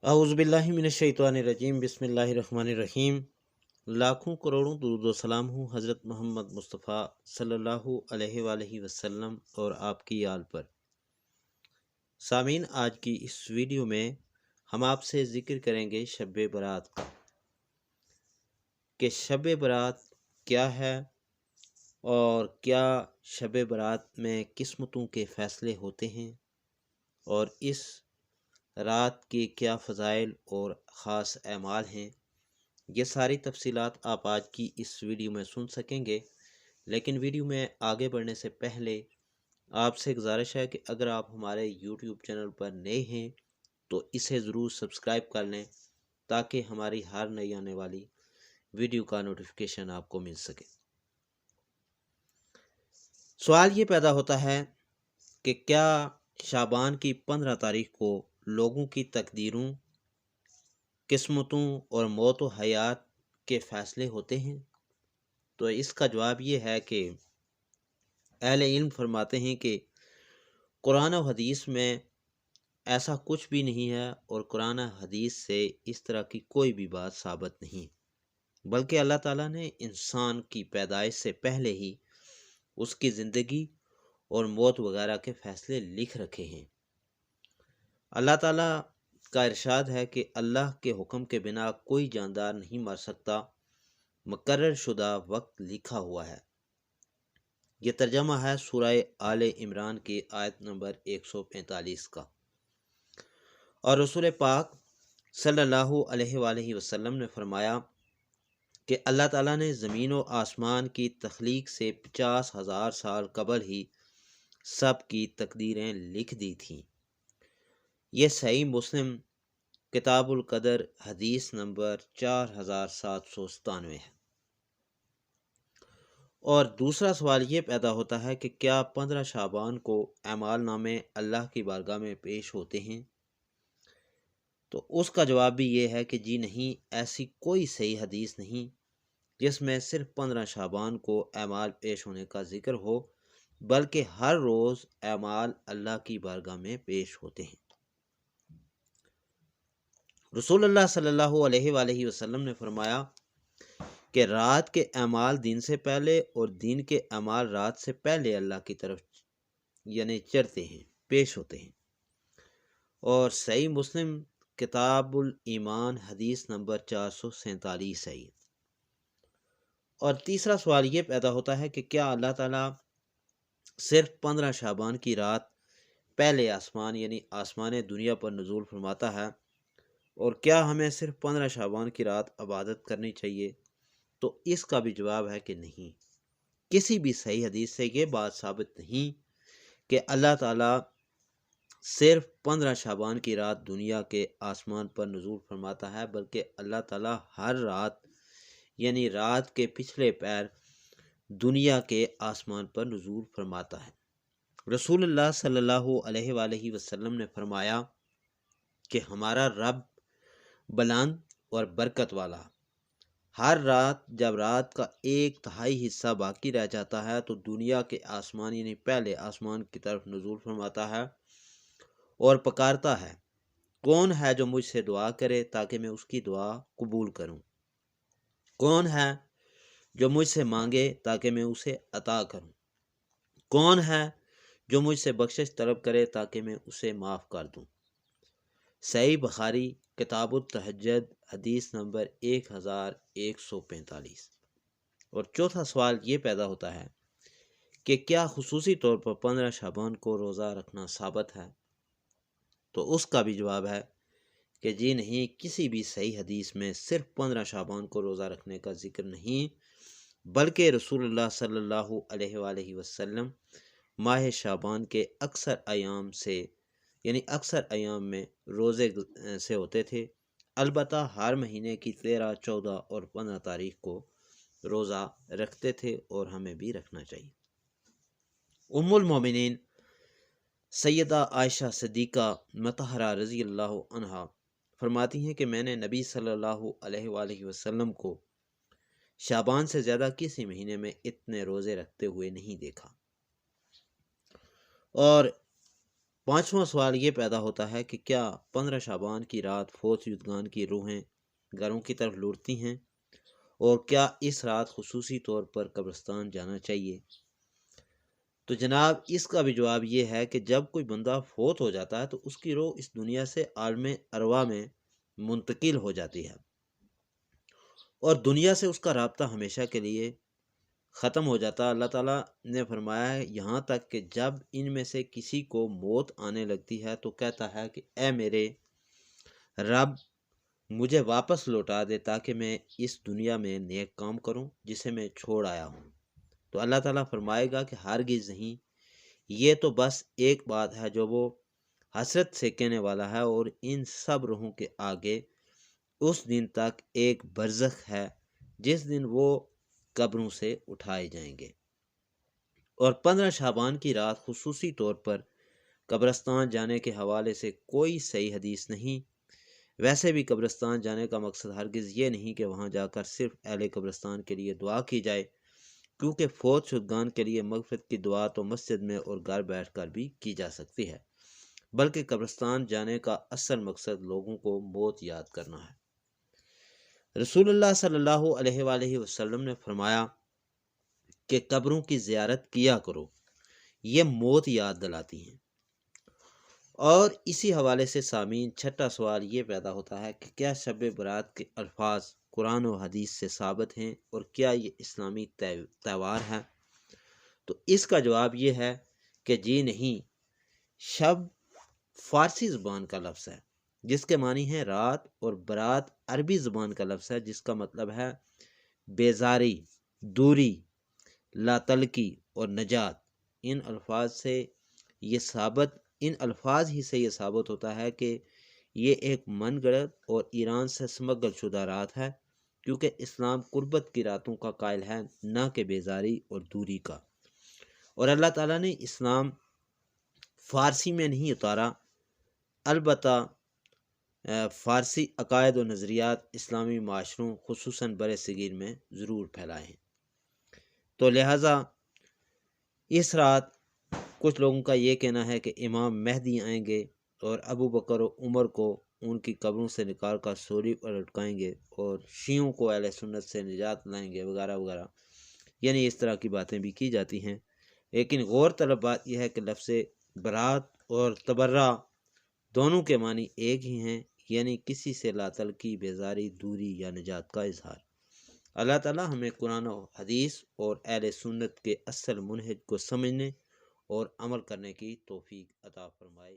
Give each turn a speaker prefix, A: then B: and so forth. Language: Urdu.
A: اعوذ باللہ من الشیطان الرجیم، بسم اللہ الرحمن الرحیم۔ لاکھوں کروڑوں درود و سلام ہوں حضرت محمد مصطفیٰ صلی اللہ علیہ وآلہ وسلم اور آپ کی آل پر۔ سامعین، آج کی اس ویڈیو میں ہم آپ سے ذکر کریں گے شب برات کا، کہ شب برات کیا ہے اور کیا شب برات میں قسمتوں کے فیصلے ہوتے ہیں، اور اس رات کے کیا فضائل اور خاص اعمال ہیں۔ یہ ساری تفصیلات آپ آج کی اس ویڈیو میں سن سکیں گے، لیکن ویڈیو میں آگے بڑھنے سے پہلے آپ سے گزارش ہے کہ اگر آپ ہمارے یوٹیوب چینل پر نئے ہیں تو اسے ضرور سبسکرائب کر لیں تاکہ ہماری ہر نئی آنے والی ویڈیو کا نوٹیفیکیشن آپ کو مل سکے۔ سوال یہ پیدا ہوتا ہے کہ کیا شعبان کی 15 تاریخ کو لوگوں کی تقدیروں، قسمتوں اور موت و حیات کے فیصلے ہوتے ہیں؟ تو اس کا جواب یہ ہے کہ اہل علم فرماتے ہیں کہ قرآن و حدیث میں ایسا کچھ بھی نہیں ہے، اور قرآن و حدیث سے اس طرح کی کوئی بھی بات ثابت نہیں، بلکہ اللہ تعالیٰ نے انسان کی پیدائش سے پہلے ہی اس کی زندگی اور موت وغیرہ کے فیصلے لکھ رکھے ہیں۔ اللہ تعالیٰ کا ارشاد ہے کہ اللہ کے حکم کے بنا کوئی جاندار نہیں مر سکتا، مقرر شدہ وقت لکھا ہوا ہے۔ یہ ترجمہ ہے سورہ آل عمران کی آیت نمبر 145 کا۔ اور رسول پاک صلی اللہ علیہ وآلہ وسلم نے فرمایا کہ اللہ تعالیٰ نے زمین و آسمان کی تخلیق سے 50,000 سال قبل ہی سب کی تقدیریں لکھ دی تھیں۔ یہ صحیح مسلم کتاب القدر حدیث نمبر 4797 ہے۔ اور دوسرا سوال یہ پیدا ہوتا ہے کہ کیا 15 شعبان کو اعمال نامے اللہ کی بارگاہ میں پیش ہوتے ہیں؟ تو اس کا جواب بھی یہ ہے کہ جی نہیں، ایسی کوئی صحیح حدیث نہیں جس میں صرف 15 شعبان کو اعمال پیش ہونے کا ذکر ہو، بلکہ ہر روز اعمال اللہ کی بارگاہ میں پیش ہوتے ہیں۔ رسول اللہ صلی اللہ علیہ وآلہ وسلم نے فرمایا کہ رات کے اعمال دن سے پہلے اور دن کے اعمال رات سے پہلے اللہ کی طرف یعنی چڑھتے ہیں، پیش ہوتے ہیں۔ اور صحیح مسلم کتاب الایمان حدیث نمبر 447 ہے۔ اور تیسرا سوال یہ پیدا ہوتا ہے کہ کیا اللہ تعالیٰ صرف 15 شعبان کی رات پہلے آسمان یعنی آسمان دنیا پر نزول فرماتا ہے، اور کیا ہمیں صرف 15 شعبان کی رات عبادت کرنی چاہیے؟ تو اس کا بھی جواب ہے کہ نہیں، کسی بھی صحیح حدیث سے یہ بات ثابت نہیں کہ اللہ تعالیٰ صرف 15 شعبان کی رات دنیا کے آسمان پر نزول فرماتا ہے، بلکہ اللہ تعالیٰ ہر رات یعنی رات کے پچھلے پیر دنیا کے آسمان پر نزول فرماتا ہے۔ رسول اللہ صلی اللہ علیہ وآلہ وسلم نے فرمایا کہ ہمارا رب بلند اور برکت والا ہر رات جب رات کا 1/3 حصہ باقی رہ جاتا ہے تو دنیا کے آسمان یعنی پہلے آسمان کی طرف نزول فرماتا ہے اور پکارتا ہے، کون ہے جو مجھ سے دعا کرے تاکہ میں اس کی دعا قبول کروں؟ کون ہے جو مجھ سے مانگے تاکہ میں اسے عطا کروں؟ کون ہے جو مجھ سے بخشش طلب کرے تاکہ میں اسے معاف کر دوں؟ صحیح بخاری کتاب التہجد حدیث نمبر 1145۔ اور چوتھا سوال یہ پیدا ہوتا ہے کہ کیا خصوصی طور پر 15 شعبان کو روزہ رکھنا ثابت ہے؟ تو اس کا بھی جواب ہے کہ جی نہیں، کسی بھی صحیح حدیث میں صرف 15 شعبان کو روزہ رکھنے کا ذکر نہیں، بلکہ رسول اللہ صلی اللہ علیہ وآلہ وسلم ماہ شعبان کے اکثر ایام میں روزے سے ہوتے تھے، البتہ ہر مہینے کی 13، 14 اور 15 تاریخ کو روزہ رکھتے تھے، اور ہمیں بھی رکھنا چاہیے۔ ام المومنین سیدہ عائشہ صدیقہ مطہرہ رضی اللہ عنہا فرماتی ہیں کہ میں نے نبی صلی اللہ علیہ وآلہ وسلم کو شعبان سے زیادہ کسی مہینے میں اتنے روزے رکھتے ہوئے نہیں دیکھا۔ اور 5واں سوال یہ پیدا ہوتا ہے کہ کیا 15 شعبان کی رات فوت شدگان کی روحیں گھروں کی طرف لوٹتی ہیں، اور کیا اس رات خصوصی طور پر قبرستان جانا چاہیے؟ تو جناب اس کا بھی جواب یہ ہے کہ جب کوئی بندہ فوت ہو جاتا ہے تو اس کی روح اس دنیا سے عالم ارواح میں منتقل ہو جاتی ہے، اور دنیا سے اس کا رابطہ ہمیشہ کے لیے ختم ہو جاتا ہے۔ اللہ تعالیٰ نے فرمایا ہے یہاں تک کہ جب ان میں سے کسی کو موت آنے لگتی ہے تو کہتا ہے کہ اے میرے رب، مجھے واپس لوٹا دے تاکہ میں اس دنیا میں نیک کام کروں جسے میں چھوڑ آیا ہوں۔ تو اللہ تعالیٰ فرمائے گا کہ ہرگز نہیں، یہ تو بس ایک بات ہے جو وہ حسرت سے کہنے والا ہے، اور ان سب روحوں کے آگے اس دن تک ایک برزخ ہے جس دن وہ قبروں سے اٹھائے جائیں گے۔ اور 15 شعبان کی رات خصوصی طور پر قبرستان جانے کے حوالے سے کوئی صحیح حدیث نہیں۔ ویسے بھی قبرستان جانے کا مقصد ہرگز یہ نہیں کہ وہاں جا کر صرف اہل قبرستان کے لیے دعا کی جائے، کیونکہ فوت شدگان کے لیے مغفرت کی دعا تو مسجد میں اور گھر بیٹھ کر بھی کی جا سکتی ہے، بلکہ قبرستان جانے کا اصل مقصد لوگوں کو موت یاد کرنا ہے۔ رسول اللہ صلی اللہ علیہ وآلہ وسلم نے فرمایا کہ قبروں کی زیارت کیا کرو، یہ موت یاد دلاتی ہیں۔ اور اسی حوالے سے سامعین، چھٹا سوال یہ پیدا ہوتا ہے کہ کیا شب برات کے الفاظ قرآن و حدیث سے ثابت ہیں، اور کیا یہ اسلامی تہوار ہے؟ تو اس کا جواب یہ ہے کہ جی نہیں۔ شب فارسی زبان کا لفظ ہے جس کے معنی ہے رات، اور برات عربی زبان کا لفظ ہے جس کا مطلب ہے بیزاری، دوری، لا تلکی اور نجات۔ ان الفاظ ہی سے یہ ثابت ہوتا ہے کہ یہ ایک من گڑت اور ایران سے سمگل شدہ رات ہے، کیونکہ اسلام قربت کی راتوں کا قائل ہے، نہ کہ بیزاری اور دوری کا۔ اور اللہ تعالیٰ نے اسلام فارسی میں نہیں اتارا، البتہ فارسی عقائد و نظریات اسلامی معاشروں خصوصاً بر صغیر میں ضرور پھیلائے ہیں۔ تو لہٰذا اس رات کچھ لوگوں کا یہ کہنا ہے کہ امام مہدی آئیں گے اور ابو بکر و عمر کو ان کی قبروں سے نکال کر سولی پر لٹکائیں گے، اور شیعوں کو اہل سنت سے نجات لائیں گے، وغیرہ وغیرہ، یعنی اس طرح کی باتیں بھی کی جاتی ہیں۔ لیکن غور طلب بات یہ ہے کہ لفظ برات اور تبرہ دونوں کے معنی ایک ہی ہیں، یعنی کسی سے لا تلکی، بیزاری، دوری یا نجات کا اظہار۔ اللہ تعالیٰ ہمیں قرآن و حدیث اور اہل سنت کے اصل منہج کو سمجھنے اور عمل کرنے کی توفیق عطا فرمائے۔